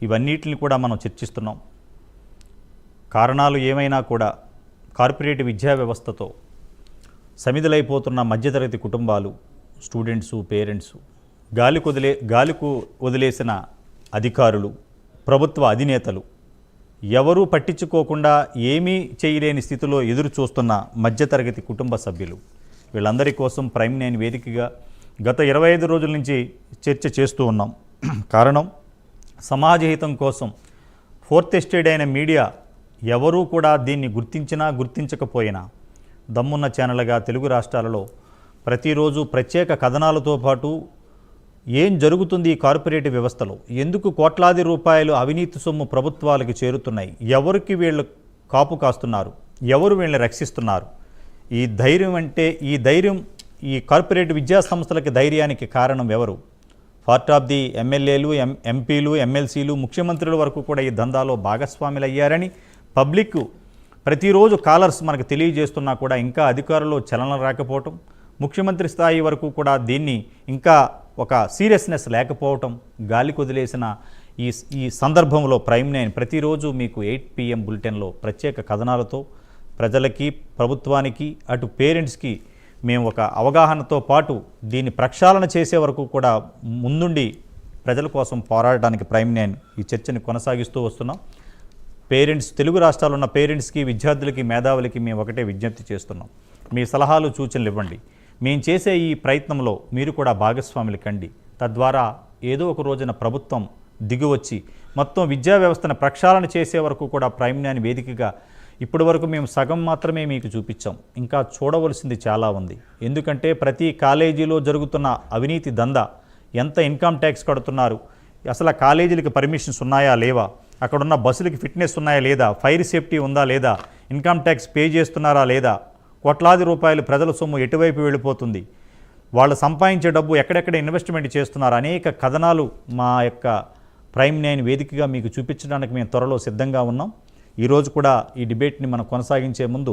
ఇవన్నిటిని కూడా మనం చర్చిస్తున్నాం. కారణాలు ఏమైనా కూడా కార్పొరేట్ విద్యా వ్యవస్థతో సమిధులైపోతున్న మధ్యతరగతి కుటుంబాలు, స్టూడెంట్సు, పేరెంట్సు, గాలికు వదిలేసిన అధికారులు, ప్రభుత్వ అధినేతలు ఎవరూ పట్టించుకోకుండా ఏమీ చేయలేని స్థితిలో ఎదురు చూస్తున్న మధ్యతరగతి కుటుంబ సభ్యులు, వీళ్ళందరి కోసం ప్రైమ్ 9 వేదికగా గత 25 రోజుల నుంచి చర్చ చేస్తూ ఉన్నాం. కారణం, సమాజహితం కోసం ఫోర్త్ ఎస్టేట్ అయిన మీడియా ఎవరూ కూడా దీన్ని గుర్తించినా గుర్తించకపోయినా దమ్మున్న ఛానల్గా తెలుగు రాష్ట్రాలలో ప్రతిరోజు ప్రత్యేక కథనాలతో పాటు ఏం జరుగుతుంది ఈ కార్పొరేట్ వ్యవస్థలో, ఎందుకు కోట్లాది రూపాయలు అవినీతి సొమ్ము ప్రభుత్వాలకు చేరుతున్నాయి, ఎవరికి వీళ్ళు కాపు కాస్తున్నారు, ఎవరు వీళ్ళని రక్షిస్తున్నారు, ఈ ధైర్యం ఈ కార్పొరేట్ విద్యా సంస్థలకి ధైర్యానికి కారణం ఎవరు? పార్ట్ ఆఫ్ ది ఎమ్మెల్యేలు, ఎంపీలు, ఎమ్మెల్సీలు, ముఖ్యమంత్రుల వరకు కూడా ఈ దందాలో భాగస్వాములు అయ్యారని పబ్లిక్ ప్రతిరోజు కాలర్స్ మనకు తెలియజేస్తున్నా కూడా ఇంకా అధికారుల్లో చలనం రాకపోవటం, ముఖ్యమంత్రి స్థాయి వరకు కూడా దీన్ని ఇంకా ఒక సీరియస్నెస్ లేకపోవటం, గాలికి వదిలేసిన ఈ సందర్భంలో ప్రైమ్ 9 ప్రతిరోజు మీకు 8 PM బులెటిన్లో ప్రత్యేక కథనాలతో ప్రజలకి, ప్రభుత్వానికి, అటు పేరెంట్స్కి మేము ఒక అవగాహనతో పాటు దీన్ని ప్రక్షాళన చేసే వరకు కూడా ముందుండి ప్రజల కోసం పోరాడడానికి ప్రైమ్ 9 ఈ చర్చని కొనసాగిస్తూ వస్తున్నాం. పేరెంట్స్, తెలుగు రాష్ట్రాల్లో ఉన్న పేరెంట్స్కి, విద్యార్థులకి, మేధావులకి మేము ఒకటే విజ్ఞప్తి చేస్తున్నాం. మీ సలహాలు, సూచనలు ఇవ్వండి. మేము చేసే ఈ ప్రయత్నంలో మీరు కూడా భాగస్వాములు కండి. తద్వారా ఏదో ఒక రోజున ప్రభుత్వం దిగువచ్చి మొత్తం విద్యా వ్యవస్థను ప్రక్షాళన చేసే వరకు కూడా ప్రైమ్ 9 వేదికగా ఇప్పటి వరకు మేము సగం మాత్రమే మీకు చూపించాం. ఇంకా చూడవలసింది చాలా ఉంది. ఎందుకంటే ప్రతి కాలేజీలో జరుగుతున్న అవినీతి దందా, ఎంత ఇన్కమ్ ట్యాక్స్ కడుతున్నారు, అసలు ఆ కాలేజీలకి పర్మిషన్స్ ఉన్నాయా లేవా, అక్కడున్న బస్సులకి ఫిట్నెస్ ఉన్నాయా లేదా, ఫైర్ సేఫ్టీ ఉందా లేదా, ఇన్కమ్ ట్యాక్స్ పే చేస్తున్నారా లేదా, కోట్లాది రూపాయలు ప్రజల సొమ్ము ఎటువైపు వెళ్ళిపోతుంది, వాళ్ళు సంపాదించే డబ్బు ఎక్కడెక్కడ ఇన్వెస్ట్మెంట్ చేస్తున్నారు, అనేక కథనాలు మా యొక్క ప్రైమ్ 9 వేదికగా మీకు చూపించడానికి మేము త్వరలో సిద్ధంగా ఉన్నాం. ఈరోజు కూడా ఈ డిబేట్ని మనం కొనసాగించే ముందు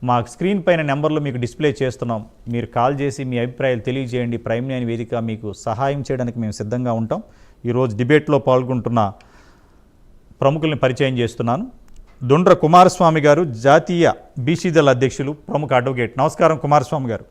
మా స్క్రీన్ పైన నెంబర్లు మీకు డిస్ప్లే చేస్తున్నాం. మీరు కాల్ చేసి మీ అభిప్రాయాలు తెలియజేయండి. ప్రైమ్ 9 వేదిక మీకు సహాయం చేయడానికి మేము సిద్ధంగా ఉంటాం. ఈరోజు డిబేట్లో పాల్గొంటున్న ప్రముఖుల్ని పరిచయం చేస్తున్నాను. దొండ్ర కుమారస్వామి గారు, జాతీయ బీసీ దళ అధ్యక్షులు, ప్రముఖ అడ్వకేట్. నమస్కారం కుమారస్వామి గారు.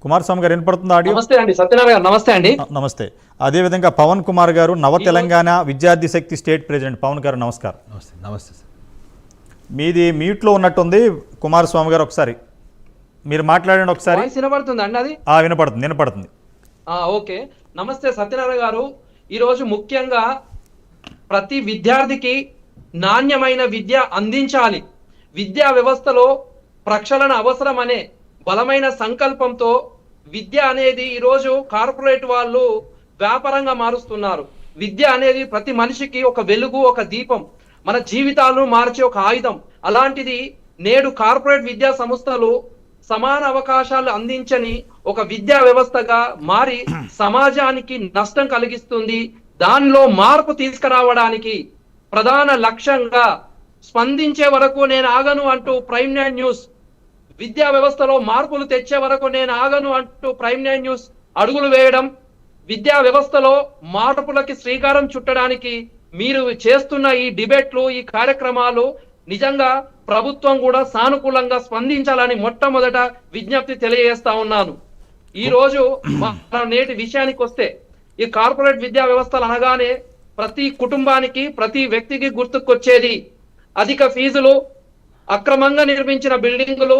కుమారస్వామి గారు వినపడుతుంది ఆడియో? నమస్తే అండి సత్యనారాయణ గారు. నమస్తే అండి. నమస్తే. అదేవిధంగా పవన్ కుమార్ గారు, నవ తెలంగాణ విద్యార్థి శక్తి స్టేట్ ప్రెసిడెంట్. పవన్ గారు నమస్కారం. నమస్తే. నమస్తే సార్. మీది మ్యూట్లో ఉన్నట్టుంది కుమారస్వామి గారు, ఒకసారి మీరు మాట్లాడండి. ఒకసారి వినపడుతుంది అండి? అది వినపడుతుంది. ఓకే. నమస్తే సత్యనారాయణ గారు. ఈరోజు ముఖ్యంగా ప్రతి విద్యార్థికి నాణ్యమైన విద్య అందించాలి, విద్యా వ్యవస్థలో ప్రక్షాళన అవసరం అనే బలమైన సంకల్పంతో విద్య అనేది ఈరోజు కార్పొరేట్ వాళ్ళు వ్యాపారంగా మారుస్తున్నారు. విద్య అనేది ప్రతి మనిషికి ఒక వెలుగు, ఒక దీపం, మన జీవితాలను మార్చే ఒక ఆయుధం. అలాంటిది నేడు కార్పొరేట్ విద్యా సంస్థలు సమాన అవకాశాలు అందించని ఒక విద్యా వ్యవస్థగా మారి సమాజానికి నష్టం కలిగిస్తుంది. దానిలో మార్పు తీసుకురావడానికి ప్రధాన లక్ష్యంగా స్పందించే వరకు నేను ఆగను అంటూ ప్రైమ్ 9 న్యూస్, విద్యా వ్యవస్థలో మార్పులు తెచ్చే వరకు నేను ఆగను అంటూ ప్రైమ్ 9 న్యూస్ అడుగులు వేయడం, విద్యా వ్యవస్థలో మార్పులకి శ్రీకారం చుట్టడానికి మీరు చేస్తున్న ఈ డిబేట్లు, ఈ కార్యక్రమాలు నిజంగా ప్రభుత్వం కూడా సానుకూలంగా స్పందించాలని మొట్టమొదట విజ్ఞప్తి తెలియజేస్తా ఉన్నాను. ఈ రోజు మన నేటి విషయానికి వస్తే, ఈ కార్పొరేట్ విద్యా వ్యవస్థలు అనగానే ప్రతి కుటుంబానికి, ప్రతి వ్యక్తికి గుర్తుకొచ్చేది అధిక ఫీజులు, అక్రమంగా నిర్మించిన బిల్డింగులు,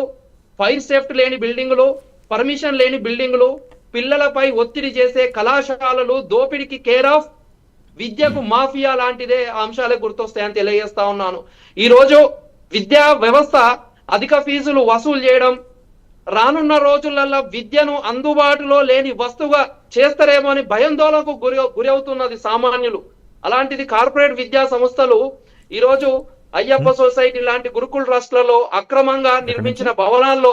ఫైర్ సేఫ్టీ లేని బిల్డింగులు, పర్మిషన్ లేని బిల్డింగులు, పిల్లలపై ఒత్తిడి చేసే కళాశాలలు, దోపిడికి కేర్ ఆఫ్, విద్యకు మాఫియా లాంటిదే అంశాలే గుర్తొస్తాయని తెలియజేస్తా ఉన్నాను. ఈ రోజు విద్యా వ్యవస్థ అధిక ఫీజులు వసూలు చేయడం, రానున్న రోజులలో విద్యను అందుబాటులో లేని వస్తువుగా చేస్తారేమో అని భయాందోళనకు గురి అవుతున్నది సామాన్యులు. అలాంటిది కార్పొరేట్ విద్యా సంస్థలు ఈరోజు అయ్యప్ప సొసైటీ లాంటి గురుకుల ట్రస్ట్లలో అక్రమంగా నిర్మించిన భవనాల్లో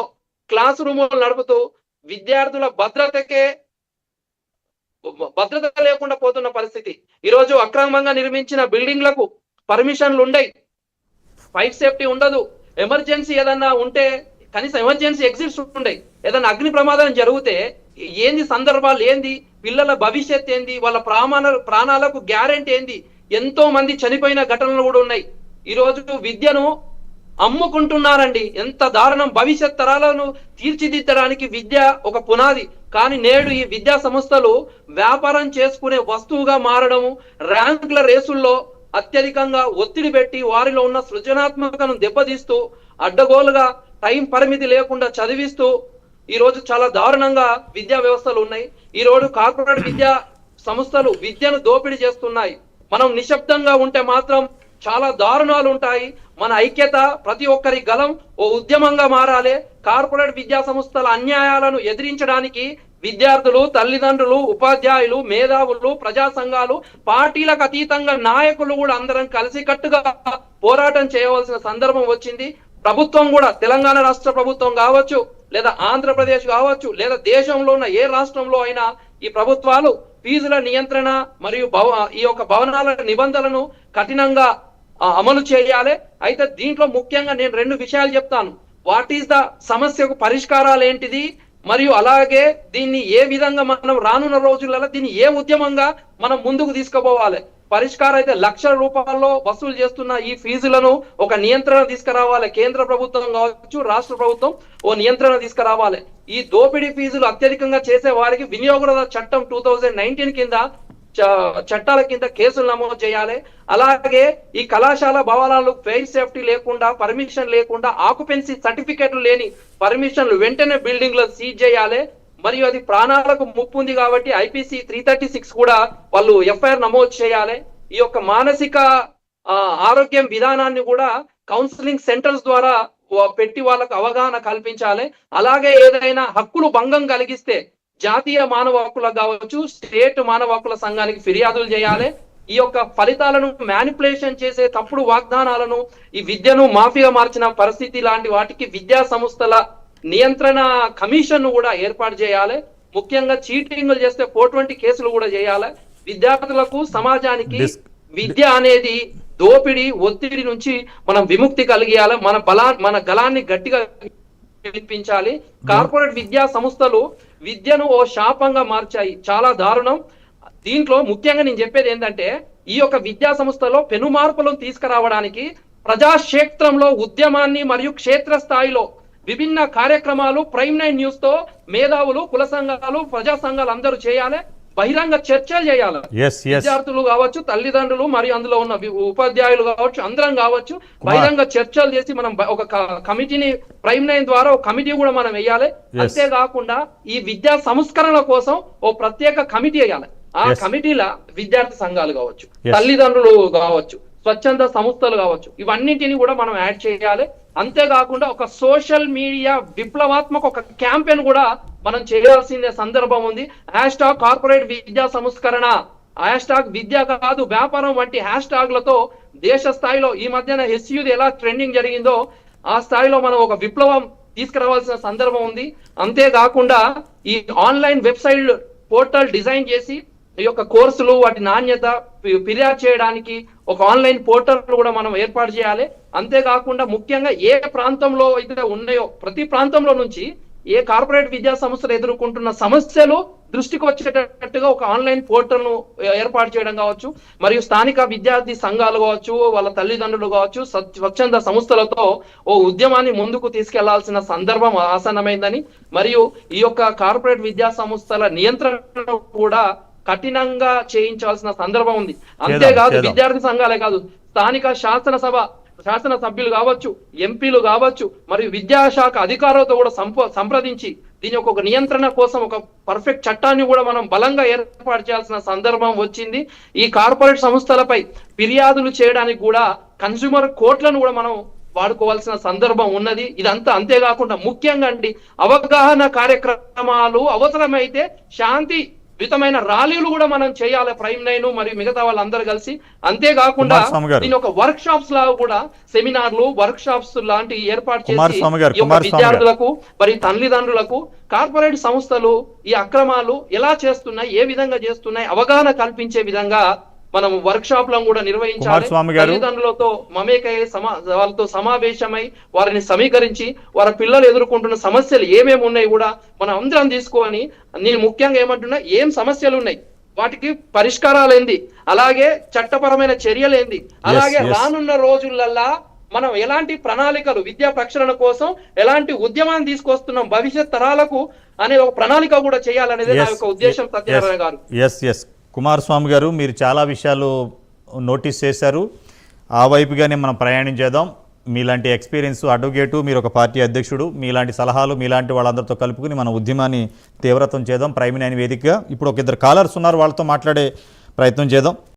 క్లాస్ రూములు నడుపుతూ విద్యార్థుల భద్రత లేకుండా పోతున్న పరిస్థితి. ఈరోజు అక్రమంగా నిర్మించిన బిల్డింగ్లకు పర్మిషన్లు ఉండయి, ఫైర్ సేఫ్టీ ఉండదు, ఎమర్జెన్సీ ఏదన్నా ఉంటే కనీసం ఎమర్జెన్సీ ఎగ్జిట్స్ ఉండయి, ఏదైనా అగ్ని ప్రమాదం జరిగితే ఏంది సందర్భాలు ఏంది, పిల్లల భవిష్యత్ ఏంది, వాళ్ళ ప్రాణాలకు గ్యారెంటీ ఏంది? ఎంతో మంది చనిపోయిన ఘటనలు కూడా ఉన్నాయి. ఈ రోజు విద్యను అమ్ముకుంటున్నారండి. ఎంత దారుణం! భవిష్యత్ తరాలను తీర్చిదిద్దడానికి విద్య ఒక పునాది. కానీ నేడు ఈ విద్యా సంస్థలు వ్యాపారం చేసుకునే వస్తువుగా మారడము, ర్యాంకుల రేసుల్లో అత్యధికంగా ఒత్తిడి పెట్టి వారిలో ఉన్న సృజనాత్మకతను దెబ్బతీస్తూ, అడ్డగోలుగా టైం పరిమితి లేకుండా చదివిస్తూ ఈ రోజు చాలా దారుణంగా విద్యా వ్యవస్థలు ఉన్నాయి. ఈ రోజు కార్పొరేట్ విద్యా సంస్థలు విద్యను దోపిడీ చేస్తున్నాయి. మనం నిశ్శబ్దంగా ఉంటే మాత్రం చాలా దారుణాలు ఉంటాయి. మన ఐక్యత, ప్రతి ఒక్కరి గలం ఓ ఉద్యమంగా మారాలి. కార్పొరేట్ విద్యా సంస్థల అన్యాయాలను ఎదిరించడానికి విద్యార్థులు, తల్లిదండ్రులు, ఉపాధ్యాయులు, మేధావులు, ప్రజా సంఘాలు, పార్టీలకు అతీతంగా నాయకులు కూడా అందరం కలిసికట్టుగా పోరాటం చేయవలసిన సందర్భం వచ్చింది. ప్రభుత్వం కూడా, తెలంగాణ రాష్ట్ర ప్రభుత్వం కావచ్చు, లేదా ఆంధ్రప్రదేశ్ కావచ్చు, లేదా దేశంలో ఉన్న ఏ రాష్ట్రంలో అయినా ఈ ప్రభుత్వాలు ఫీజుల నియంత్రణ మరియు ఈ యొక్క భవనాల నిబంధనలను కఠినంగా అమలు చేయాలి. అయితే దీంట్లో ముఖ్యంగా నేను 2 విషయాలు చెప్తాను. వాట్ ఈస్ ద సమస్యకు పరిష్కారాలు ఏంటిది, మరియు అలాగే దీన్ని ఏ విధంగా మనం రానున్న రోజులలో దీన్ని ఏ ఉద్యమంగా మనం ముందుకు తీసుకుపోవాలి. పరిష్కారం అయితే ₹1,00,000 వసూలు చేస్తున్న ఈ ఫీజులను ఒక నియంత్రణ తీసుకురావాలి. కేంద్ర ప్రభుత్వం కావచ్చు, రాష్ట్ర ప్రభుత్వం ఓ నియంత్రణ తీసుకురావాలి. ఈ దోపిడీ ఫీజులు అత్యధికంగా చేసే వారికి వినియోగదారుల చట్టం 2019 కింద చట్టాల కింద కేసులు నమోదు చేయాలి. అలాగే ఈ కళాశాల భవనాలు ఫైర్ సేఫ్టీ లేకుండా, పర్మిషన్ లేకుండా, ఆక్యుపెన్సీ సర్టిఫికేట్లు లేని పర్మిషన్లు వెంటనే బిల్డింగ్ లో సీజ్ చేయాలి. మరియు అది ప్రాణాలకు ముప్పు ఉంది కాబట్టి IPC 336 కూడా వాళ్ళు FIR నమోదు చేయాలి. ఈ యొక్క మానసిక ఆరోగ్యం విధానాన్ని కూడా కౌన్సిలింగ్ సెంటర్స్ ద్వారా పెట్టి వాళ్ళకు అవగాహన కల్పించాలి. అలాగే ఏదైనా హక్కులు భంగం కలిగిస్తే జాతీయ మానవ హక్కులకు కావచ్చు, స్టేట్ మానవ హక్కుల సంఘానికి ఫిర్యాదులు చేయాలి. ఈ యొక్క ఫలితాలను మ్యానిపులేషన్ చేసే తప్పుడు వాగ్దానాలను, ఈ విద్యను మాఫియా మార్చిన పరిస్థితి లాంటి వాటికి విద్యా సంస్థల నియంత్రణ కమిషన్ కూడా ఏర్పాటు చేయాలి. ముఖ్యంగా చీటింగ్లు చేస్తే 420 కేసులు కూడా చేయాలి. విద్యార్థులకు, సమాజానికి విద్య అనేది దోపిడీ, ఒత్తిడి నుంచి మనం విముక్తి కలిగియాలి. మన గలాన్ని గట్టిగా వినిపించాలి. కార్పొరేట్ విద్యా సంస్థలు విద్యను ఓ శాపంగా మార్చాయి. చాలా దారుణం. దీంట్లో ముఖ్యంగా నేను చెప్పేది ఏంటంటే, ఈ యొక్క విద్యా సంస్థలో పెను మార్పులను తీసుకురావడానికి ప్రజాక్షేత్రంలో ఉద్యమాన్ని మరియు క్షేత్ర స్థాయిలో విభిన్న కార్యక్రమాలు ప్రైమ్ 9 న్యూస్ తో మేధావులు, కుల సంఘాలు, ప్రజా సంఘాలు అందరూ చేయాలి. బహిరంగ చర్చలు చేయాలి. విద్యార్థులు కావచ్చు, తల్లిదండ్రులు మరియు అందులో ఉన్న ఉపాధ్యాయులు కావచ్చు, అందరం కావచ్చు, బహిరంగ చర్చలు చేసి మనం ఒక కమిటీని ప్రైమ్ 9 ద్వారా ఒక కమిటీ కూడా మనం వేయాలి. అంతేకాకుండా ఈ విద్యా సంస్కరణ కోసం ఓ ప్రత్యేక కమిటీ వేయాలి. ఆ కమిటీల విద్యార్థి సంఘాలు కావచ్చు, తల్లిదండ్రులు కావచ్చు, స్వచ్ఛంద సంస్థలు కావచ్చు, ఇవన్నింటినీ కూడా మనం యాడ్ చేయాలి. అంతేకాకుండా ఒక సోషల్ మీడియా విప్లవాత్మక ఒక క్యాంపెయిన్ కూడా మనం చేయాల్సిన సందర్భం ఉంది. #కార్పొరేట్ విద్యా సంస్కరణ, #విద్య కాదు వ్యాపారం వంటి హ్యాష్ట్యాగ్లతో దేశ స్థాయిలో ఈ మధ్యన SUD ఎలా ట్రెండింగ్ జరిగిందో ఆ స్థాయిలో మనం ఒక విప్లవం తీసుకురావాల్సిన సందర్భం ఉంది. అంతేకాకుండా ఈ ఆన్లైన్ వెబ్సైట్ పోర్టల్ డిజైన్ చేసి ఈ యొక్క కోర్సులు, వాటి నాణ్యత ఫిర్యాదు చేయడానికి ఒక ఆన్లైన్ పోర్టల్ కూడా మనం ఏర్పాటు చేయాలి. అంతేకాకుండా ముఖ్యంగా ఏ ప్రాంతంలో అయితే ఉన్నాయో ప్రతి ప్రాంతంలో నుంచి ఏ కార్పొరేట్ విద్యా సంస్థలు ఎదుర్కొంటున్న సమస్యలు దృష్టికి వచ్చేటట్టుగా ఒక ఆన్లైన్ పోర్టల్ ను ఏర్పాటు చేయడం కావచ్చు, మరియు స్థానిక విద్యార్థి సంఘాలు కావచ్చు, వాళ్ళ తల్లిదండ్రులు కావచ్చు, స్వచ్ఛంద సంస్థలతో ఓ ఉద్యమాన్ని ముందుకు తీసుకెళ్లాల్సిన సందర్భం ఆసన్నమైందని, మరియు ఈ యొక్క కార్పొరేట్ విద్యా సంస్థల నియంత్రణ కూడా కఠినంగా చేయించాల్సిన సందర్భం ఉంది. అంతేకాదు విద్యార్థి సంఘాలే కాదు, స్థానిక శాసనసభ్యులు కావచ్చు, ఎంపీలు కావచ్చు, మరియు విద్యాశాఖ అధికారులతో కూడా సంప్రదించి దీని ఒక నియంత్రణ కోసం ఒక పర్ఫెక్ట్ చట్టాన్ని కూడా మనం బలంగా ఏర్పాటు చేయాల్సిన సందర్భం వచ్చింది. ఈ కార్పొరేట్ సంస్థలపై ఫిర్యాదులు చేయడానికి కూడా కన్స్యూమర్ కోర్టులను కూడా మనం వాడుకోవాల్సిన సందర్భం ఉన్నది. ఇదంతా అంతేకాకుండా ముఖ్యంగా అవగాహన కార్యక్రమాలు, అవసరమైతే శాంతియుతమైన ర్యాలీలు కూడా మనం చేయాలి, ప్రైమ్ 9 మరియు మిగతా వాళ్ళందరూ కలిసి. అంతేకాకుండా దీని ఒక వర్క్ షాప్స్ లాగా కూడా సెమినార్లు, వర్క్ షాప్స్ లాంటి ఏర్పాటు చేసి విద్యార్థులకు మరియు తల్లిదండ్రులకు కార్పొరేట్ సంస్థలు ఈ అక్రమాలు ఎలా చేస్తున్నాయి, ఏ విధంగా చేస్తున్నాయి అవగాహన కల్పించే విధంగా మనం వర్క్ షాప్లను కూడా నిర్వహించాలి. కుమారస్వామి గారు. తల్లిదండ్రులతో మమేకై వాళ్ళతో సమావేశమై వారిని సమీకరించి వారి పిల్లలు ఎదుర్కొంటున్న సమస్యలు ఏమేమి ఉన్నాయి కూడా మనం అందరం తీసుకొని, నేను ముఖ్యంగా ఏమంటున్నా, ఏం సమస్యలు ఉన్నాయి, వాటికి పరిష్కారాలు ఏంది, అలాగే చట్టపరమైన చర్యలు ఏంది, అలాగే yes. రానున్న రోజులల్లా మనం ఎలాంటి ప్రణాళికలు విద్యా ప్రక్షాళన కోసం ఎలాంటి ఉద్యమాన్ని తీసుకొస్తున్నాం భవిష్యత్ తరాలకు అనే ఒక ప్రణాళిక కూడా చేయాలనేది నా యొక్క ఉద్దేశం సత్యనారాయణ గారు. ఎస్ కుమారస్వామి గారు, మీరు చాలా విషయాలు నోటీస్ చేశారు. ఆ వైపుగానే మనం ప్రయాణం చేద్దాం. మీలాంటి ఎక్స్పీరియన్స్ అడ్వకేటు, మీరు ఒక పార్టీ అధ్యక్షుడు, మీలాంటి సలహాలు మీలాంటి వాళ్ళందరితో కలుపుకుని మన ఉద్యమాన్ని తీవ్రతం చేద్దాం. ప్రైమ్9 వేదికగా ఇప్పుడు ఒక ఇద్దరు కాలర్స్ ఉన్నారు, వాళ్ళతో మాట్లాడే ప్రయత్నం చేద్దాం.